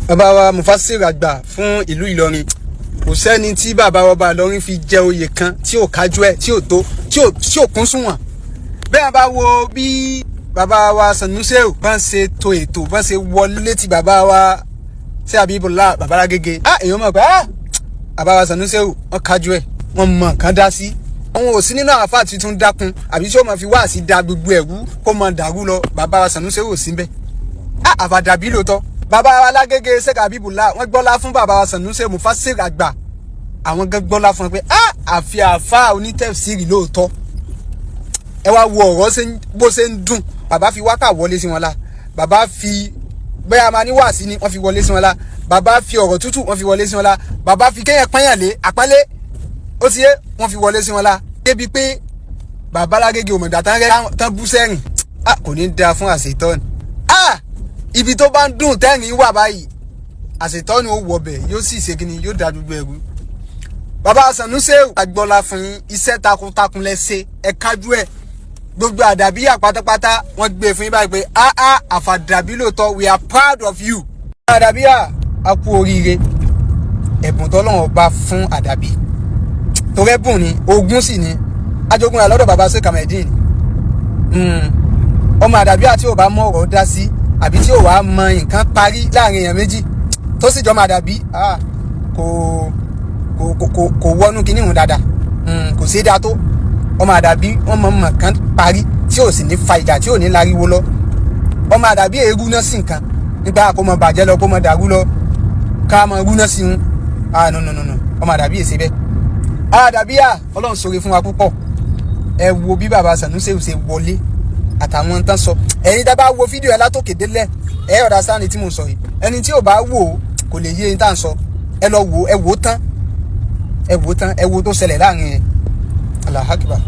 bàbá wa Mufasir àgbà fún ìlú Ìlọrin kò sẹ́ni tí bàbá wa bá Ìlọrin fi jẹ oyè kan tí ò kájú ẹ̀ tí ò tó tí ò kún súnwọ̀n. Bẹ́ẹ̀ bá wo bí bàbá wa Sanusi bá ń ṣe to ètò bá ń ṣe wọlé tí bàbá wa ṣe Habibullah bàbá Lágége èèyàn mọ̀ pé bàbá wa Sanusi wọ́n kájú ẹ̀ wọ́n mọ̀ kán dá sí. Àwọn ò sí nínú àfáà tuntun dákun àbí tí ó máa fi wá sí da gbogbo ẹ̀rú kó máa dàrú lọ. Bàbá wa Sanusi ò sí bẹ́ẹ̀. Àfàdàbí lóòótọ́ bàbá wa Lágége ṣe Habibullah wọ́n gbọ́lá fún bàbá wa Sanusi Mufasir àgbà. Àwọn gan gbọ́lá fún pé àfi àfáà onítẹ̀fsírì lóòótọ́. Ẹ wá wo ọ̀rọ̀ bó ṣe ń dùn. Bàbá fi wákà wọlé sí wọn la. Bàbá fi bẹ́ẹ̀ máa ní wàásí ni wọ́n fi wọlé sí wọn la. Bàbá fi ọ̀rọ̀ tútù wọ́n fi wọlé sí wọn la. Bàbá fi kéèyàn pányàn lé àpọ́nlé ó ti yé wọ́n fi wọlé sí wọn la. Débi pé bàbá Lágége òmùgbà tán bú sẹ́rìn kò ní dáa fún àṣetọ́ni. Ibi tó bá ń dùn tẹ́rìn wà báyìí àṣetọ́ni ó wọbẹ̀ yóò sì ṣe kíni yóò dá gbogbo ẹ̀rú. Bàbá Sanusi àgbọ̀lá fún iṣẹ́ takuntakun lẹ́sẹ̀ ẹ kájú ẹ̀ gbogbo àdàbíyà pátápátá wọ́n gbé fún yín báyìí pé àfàdàbí lóòótọ́ we are proud of you. Àdàbíyà a kú oríire ẹ̀bùn tọ́lọ́run bá fún àdàbí torí ẹ̀bùn ni ogún sì ni ajogun àlọ́dọ̀ bàbá Sheikh Kamaldeen ọmọ àdàbíyà tí ò bá mọ ọ̀rọ̀ dá sí àbí tí ò wá mọ nǹkan parí láàrin èèyàn méjì tó sì jọmọ àdàbí kò wọnú kinní hùn dáadáa kò sí dáa tó ọmọ àdàbí wọn mọ nǹkan parí tí ò sì ní fa ìjà tí ò ní láriwo lọ ọmọ àdàbí èrú náà sí nǹkan nígbà kó mọ bàjẹ́ lọ kó mọ dàrú lọ ká mọ rú náà sí un no ọmọ àdàbí èsè bẹ́ẹ̀ àdàbíyà ọlọ́run ṣoore fún wa púpọ̀ ẹ wo bí bàbá Sanusi ṣe wọlé àtàwọn tán sọ ẹ̀yin tá bá wo fídíò ẹ látòkè délẹ̀ ẹ ọ̀dà sáà ni tí mo sọ yìí ẹni tí ò bá wò ó kò lè yé ẹni tá à ń sọ ẹ lọ wò ẹ wò tán ẹ wò tó ṣẹlẹ̀ láàrin ẹ Allahu Akbar.